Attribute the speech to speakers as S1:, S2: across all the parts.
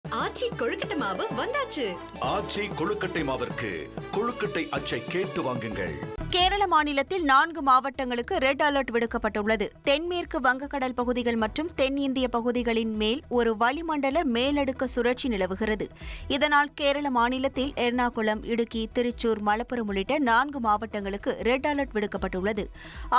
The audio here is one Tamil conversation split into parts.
S1: ஆச்சி கொழுக்கட்டை மாவு வந்தாச்சு.
S2: ஆச்சி கொழுக்கட்டை மாவிற்கு கொழுக்கட்டை அச்சை கேட்டு வாங்குங்கள்.
S3: கேரள மாநிலத்தில் 4 மாவட்டங்களுக்கு ரெட் அலர்ட் விடுக்கப்பட்டுள்ளது. தென்மேற்கு வங்கக்கடல் பகுதிகள் மற்றும் தென்னிந்திய பகுதிகளின் மேல் ஒரு வளிமண்டல மேலடுக்கு சுழற்சி நிலவுகிறது. இதனால் கேரள மாநிலத்தில் எர்ணாகுளம், இடுக்கி, திருச்சூர், மலப்புரம் உள்ளிட்ட 4 மாவட்டங்களுக்கு ரெட் அலர்ட் விடுக்கப்பட்டுள்ளது.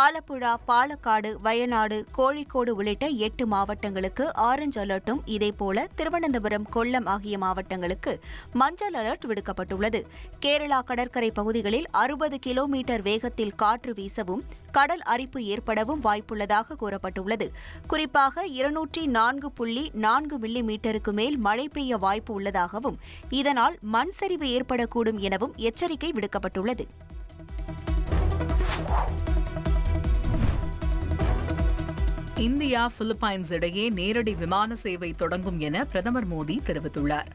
S3: ஆலப்புழா, பாலக்காடு, வயநாடு, கோழிக்கோடு உள்ளிட்ட 8 மாவட்டங்களுக்கு ஆரஞ்ச் அலர்ட்டும், இதேபோல திருவனந்தபுரம், கொல்லம் ஆகிய மாவட்டங்களுக்கு மஞ்சள் அலர்ட் விடுக்கப்பட்டுள்ளது. கேரளா கடற்கரை பகுதிகளில் 60 கிலோமீட்டர் வேகத்தில் காற்று வீசவும் கடல் அரிப்பு ஏற்படவும் வாய்ப்புள்ளதாக கூறப்பட்டுள்ளது. குறிப்பாக 204.4 மில்லிமீட்டருக்கு மேல் மழை பெய்ய வாய்ப்பு உள்ளதாகவும் இதனால் மண் சரிவு ஏற்படக்கூடும் எனவும் எச்சரிக்கை விடுக்கப்பட்டுள்ளது.
S4: இந்தியா பிலிப்பைன்ஸ் இடையே நேரடி விமான சேவை தொடங்கும் என பிரதமர் மோடி தெரிவித்துள்ளார்.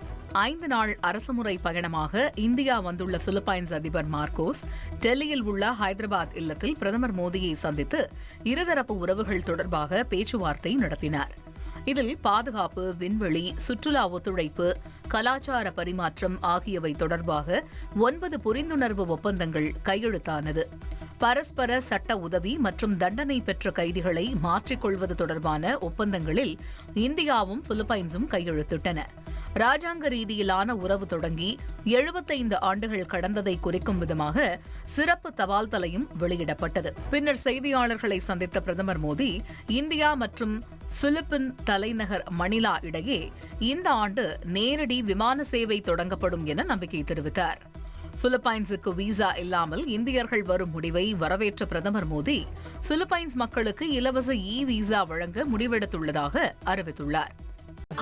S4: 5 நாள் அரசுமுறை பயணமாக இந்தியா வந்துள்ள பிலிப்பைன்ஸ் அதிபர் மார்கோஸ் டெல்லியில் உள்ள ஹைதராபாத் இல்லத்தில் பிரதமர் மோடியை சந்தித்து இருதரப்பு உறவுகள் தொடர்பாக பேச்சுவார்த்தை நடத்தினார். இதில் பாதுகாப்பு, விண்வெளி, சுற்றுலா ஒத்துழைப்பு, கலாச்சார பரிமாற்றம் ஆகியவை தொடர்பாக 9 புரிந்துணர்வு ஒப்பந்தங்கள் கையெழுத்தானது. பரஸ்பர சட்ட உதவி மற்றும் தண்டனை பெற்ற கைதிகளை மாற்றிக்கொள்வது தொடர்பான ஒப்பந்தங்களில் இந்தியாவும் பிலிப்பைன்ஸும் கையெழுத்திட்டன. ராஜாங்க ரீதியிலான உறவு தொடங்கி 75 ஆண்டுகள் கடந்ததை குறிக்கும் விதமாக சிறப்பு தபால் தலையும் வெளியிடப்பட்டது. பின்னர் செய்தியாளர்களை சந்தித்த பிரதமர் மோடி, இந்தியா மற்றும் பிலிப்பின் தலைநகர் மணிலா இடையே இந்த ஆண்டு நேரடி விமான சேவை தொடங்கப்படும் என நம்பிக்கை தெரிவித்தார். பிலிப்பைன்ஸுக்கு விசா இல்லாமல் இந்தியர்கள் வரும் முடிவை வரவேற்ற பிரதமர் மோடி, பிலிப்பைன்ஸ் மக்களுக்கு இலவச விசா வழங்க முடிவெடுத்துள்ளதாக அறிவித்துள்ளார்.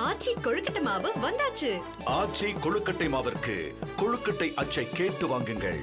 S1: ஆச்சி கொழுக்கட்டை மாவு வந்தாச்சு.
S2: ஆச்சி கொழுக்கட்டை மாவிற்கு கொழுக்கட்டை அச்சை கேட்டு வாங்குங்கள்.